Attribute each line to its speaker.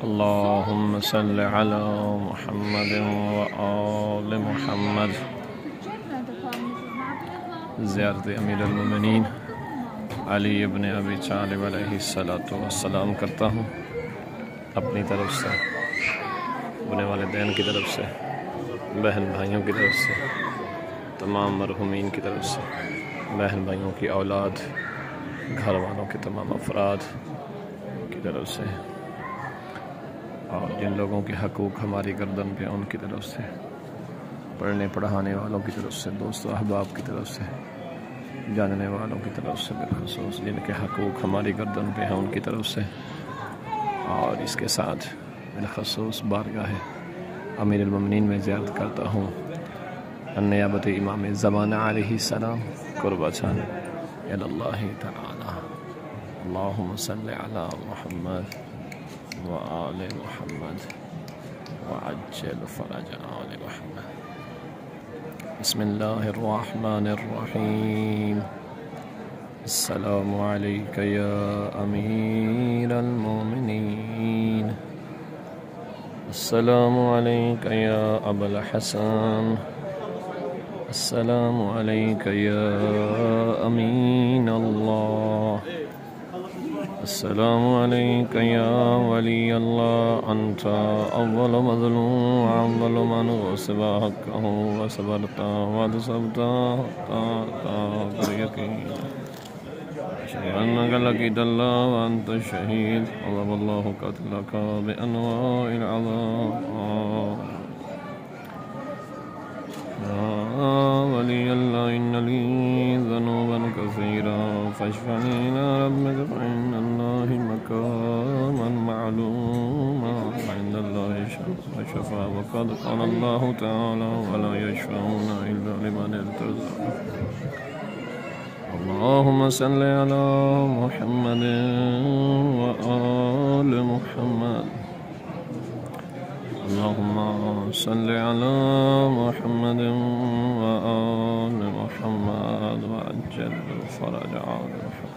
Speaker 1: اللهم صل على محمد وآل محمد. زیارت امیر المومنین علی ابن ابی طالب علیہ السلام کرتا ہوں اپنی طرف سے، اپنے والدین کی طرف سے، بہن بھائیوں کی طرف سے، تمام مرحومین کی طرف سے، بہن بھائیوں کی اولاد، گھر والوں کے تمام افراد کی طرف سے، اور جن لوگوں کے حقوق ہماری گردن پہ ان کی طرف سے، پڑھنے پڑھانے والوں کی طرف سے، دوست و احباب کی طرف سے، جاننے والوں کی طرف سے، بالخصوص جن کے حقوق ہماری گردن پہ ہیں ان کی طرف سے، اور اس کے ساتھ بالخصوص بارگاہ امیر المومنین میں زیارت کرتا ہوں نیابت امام زمانہ علیہ السلام قربتاً الی اللہ تعالی۔ اللہم صلی علی محمد وآل محمد وعجل فرج آل محمد۔ بسم اللہ الرحمن الرحیم۔ السلام علیک یا امیر المومنین، السلام علیک یا ابا الحسن، السلام علیک یا امین اللہ، السلام علیک یا ولی اللہ، انت اول مظلوم اول من غصب حقہ وصبرت وانتصبت یقین اشہد انک لقیت اللہ وانت الشہید عظم اللہ قتلک بانواع العذاب ولی اللہ ان لی ذنوبا کثیرا فاشفعنی الی ربک فإن اللہ مقاما معلوما عند اللہ شفاء وقد قال اللہ تعالی ولا یشفعون الا لمن ارتضى۔ اللہم صل علی محمد وآل محمد، اللہم صل علی محمد وآل محمد وعجل فرج آل محمد۔